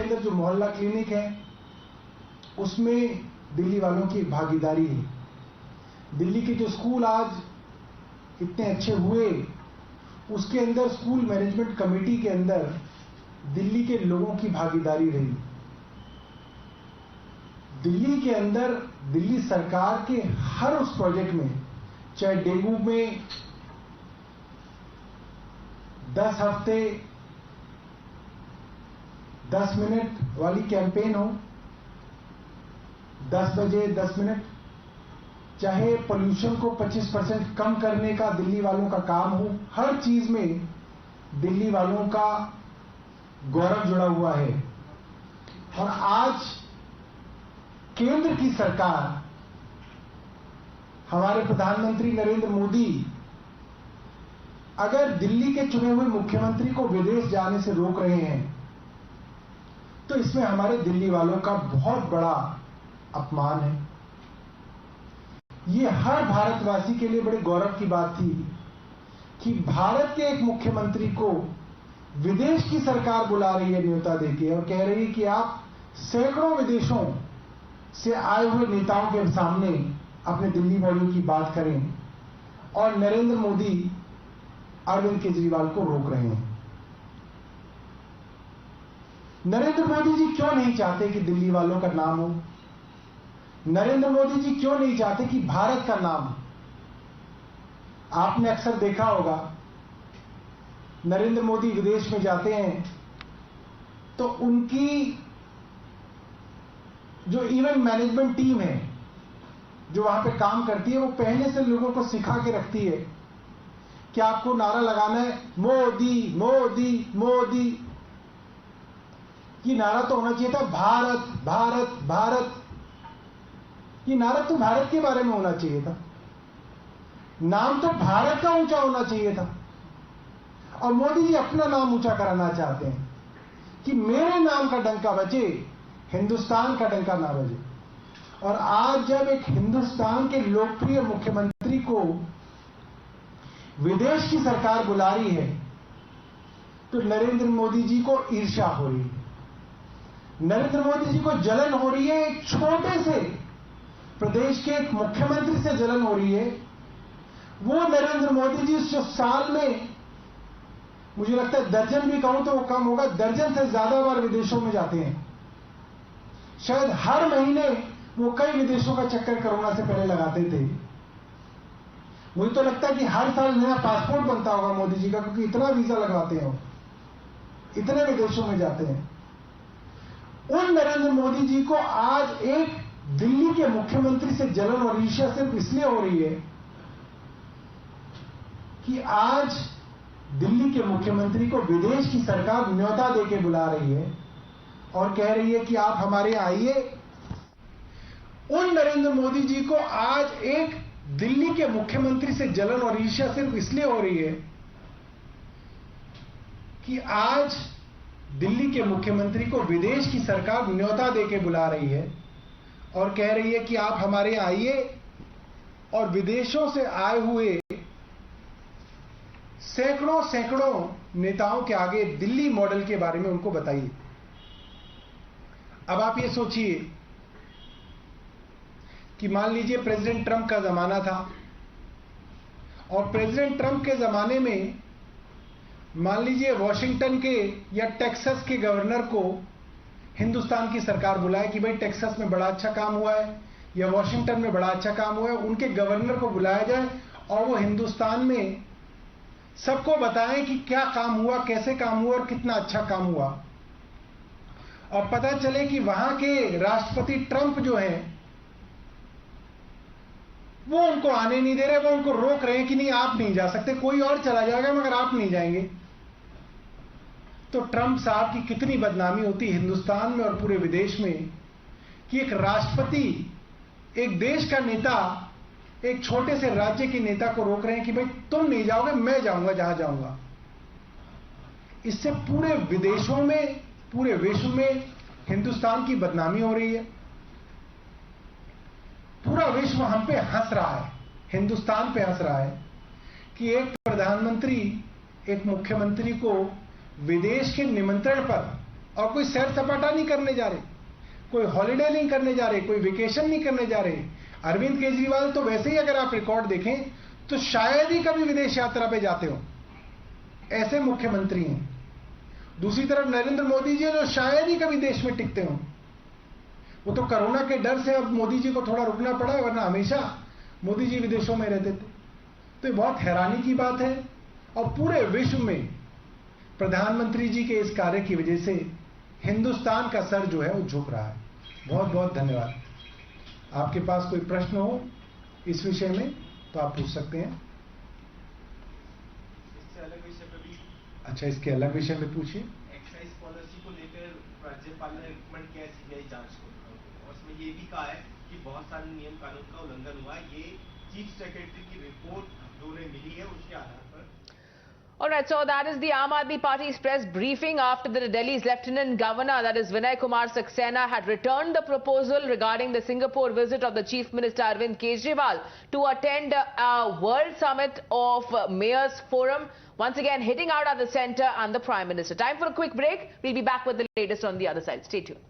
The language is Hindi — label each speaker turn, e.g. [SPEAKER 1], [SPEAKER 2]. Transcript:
[SPEAKER 1] अंदर जो मोहल्ला क्लिनिक है उसमें दिल्ली वालों की भागीदारी है। दिल्ली के जो स्कूल आज इतने अच्छे हुए उसके अंदर स्कूल मैनेजमेंट कमेटी के अंदर दिल्ली के लोगों की भागीदारी रही। दिल्ली के अंदर दिल्ली सरकार के हर उस प्रोजेक्ट में, चाहे डेंगू में 10 हफ्ते 10 मिनट वाली कैंपेन हो, 10 बजे 10 मिनट, चाहे पोल्यूशन को 25% कम करने का दिल्ली वालों का काम हो, हर चीज में दिल्ली वालों का गौरव जुड़ा हुआ है। और आज केंद्र की सरकार, हमारे प्रधानमंत्री नरेंद्र मोदी अगर दिल्ली के चुने हुए मुख्यमंत्री को विदेश जाने से रोक रहे हैं तो इसमें हमारे दिल्ली वालों का बहुत बड़ा अपमान है। ये हर भारतवासी के लिए बड़े गौरव की बात थी कि भारत के एक मुख्यमंत्री को विदेश की सरकार बुला रही है न्योता देके और कह रही है कि आप सैकड़ों विदेशों से आए हुए नेताओं के सामने अपने दिल्ली वालों की बात करें, और नरेंद्र मोदी अरविंद केजरीवाल को रोक रहे हैं। नरेंद्र मोदी जी क्यों नहीं चाहते कि दिल्ली वालों का नाम हो? नरेंद्र मोदी जी क्यों नहीं चाहते कि भारत का नाम हो? आपने अक्सर देखा होगा नरेंद्र मोदी विदेश में जाते हैं तो उनकी जो इवेंट मैनेजमेंट टीम है जो वहां पे काम करती है वो पहले से लोगों को सिखा के रखती है कि आपको नारा लगाना है मोदी मोदी मोदी। ये नारा तो होना चाहिए था भारत भारत भारत। ये नारा तो भारत के बारे में होना चाहिए था, नाम तो भारत का ऊंचा होना चाहिए था। और मोदी जी अपना नाम ऊंचा कराना चाहते हैं कि मेरे नाम का डंका बजे, हिंदुस्तान का डंका ना बजे। और आज जब एक हिंदुस्तान के लोकप्रिय मुख्यमंत्री को विदेश की सरकार बुला रही है तो नरेंद्र मोदी जी को ईर्ष्या हो रही है, नरेंद्र मोदी जी को जलन हो रही है। एक छोटे से प्रदेश के एक मुख्यमंत्री से जलन हो रही है। वो नरेंद्र मोदी जी जो साल में मुझे लगता है दर्जन भी कहूं तो वो कम होगा, दर्जन से ज्यादा बार विदेशों में जाते हैं। शायद हर महीने वो कई विदेशों का चक्कर कोरोना से पहले लगाते थे। मुझे तो लगता है कि हर साल नया पासपोर्ट बनता होगा मोदी जी का, क्योंकि इतना वीजा लगवाते हैं, इतने विदेशों में जाते हैं। उन नरेंद्र मोदी जी को आज एक दिल्ली के मुख्यमंत्री से जलन और ईर्ष्या सिर्फ इसलिए हो रही है कि आज दिल्ली के मुख्यमंत्री को विदेश की सरकार न्योता देके बुला रही है और कह रही है कि आप हमारे यहाँ आइए। उन नरेंद्र मोदी जी को आज एक दिल्ली के मुख्यमंत्री से जलन और ईर्ष्या सिर्फ इसलिए हो रही है कि आज दिल्ली के मुख्यमंत्री को विदेश की सरकार न्योता देके बुला रही है और कह रही है कि आप हमारे यहाँ आइए और विदेशों से आए हुए सैकड़ों सैकड़ों नेताओं के आगे दिल्ली मॉडल के बारे में उनको बताइए। अब आप ये सोचिए कि मान लीजिए प्रेसिडेंट ट्रंप का जमाना था और प्रेसिडेंट ट्रंप के जमाने में मान लीजिए वॉशिंगटन के या टेक्सास के गवर्नर को हिंदुस्तान की सरकार बुलाए कि भाई टेक्सास में बड़ा अच्छा काम हुआ है या वॉशिंगटन में बड़ा अच्छा काम हुआ है, उनके गवर्नर को बुलाया जाए और वो हिंदुस्तान में सबको बताएं कि क्या काम हुआ, कैसे काम हुआ और कितना अच्छा काम हुआ। और पता चले कि वहां के राष्ट्रपति ट्रंप जो हैं वो उनको आने नहीं दे रहे, वो उनको रोक रहे हैं कि नहीं आप नहीं जा सकते, कोई और चला जाएगा मगर आप नहीं जाएंगे। तो ट्रंप साहब की कितनी बदनामी होती हिंदुस्तान में और पूरे विदेश में कि एक राष्ट्रपति, एक देश का नेता एक छोटे से राज्य के नेता को रोक रहे हैं कि भाई तुम नहीं जाओगे, मैं जाऊंगा जहां जाऊंगा। इससे पूरे विदेशों में, पूरे विश्व में हिंदुस्तान की बदनामी हो रही है। पूरा विश्व हम पे हंस रहा है, हिंदुस्तान पे हंस रहा है कि एक प्रधानमंत्री एक मुख्यमंत्री को विदेश के निमंत्रण पर और कोई सैर सपाटा नहीं करने जा रहे, कोई हॉलिडे नहीं करने जा रहे, कोई वेकेशन नहीं करने जा रहे। अरविंद केजरीवाल तो वैसे ही अगर आप रिकॉर्ड देखें तो शायद ही कभी विदेश यात्रा पे जाते हो, ऐसे मुख्यमंत्री हैं। दूसरी तरफ नरेंद्र मोदी जी जो शायद ही कभी देश में टिकते हो, वो तो कोरोना के डर से अब मोदी जी को थोड़ा रुकना पड़ा, वरना हमेशा मोदी जी विदेशों में रहते थे। तो ये बहुत हैरानी की बात है और पूरे विश्व में प्रधानमंत्री जी के इस कार्य की वजह से हिंदुस्तान का सर जो है वो झुक रहा है। बहुत बहुत धन्यवाद। आपके पास कोई प्रश्न हो इस विषय में तो आप पूछ सकते हैं।
[SPEAKER 2] इससे अलग विषय पे भी,
[SPEAKER 1] अच्छा, इसके अलग विषय में पूछिए।
[SPEAKER 2] एक्साइज पॉलिसी को लेकर राज्यपाल ने रिकमेंड किया है सीबीआई जांच को, और उसमें ये भी कहा है कि बहुत सारे नियम कानून का उल्लंघन हुआ। ये चीफ सेक्रेटरी की रिपोर्ट जो उन्हें मिली है उसके आधार पर।
[SPEAKER 3] All right, so that is the Aam Aadmi Party's press briefing after the Delhi's Lieutenant Governor, that is Vinay Kumar Saxena, had returned the proposal regarding the Singapore visit of the Chief Minister Arvind Kejriwal to attend a World Summit of Mayors Forum, once again hitting out at the centre and the Prime Minister. Time for a quick break. We'll be back with the latest on the other side. Stay tuned.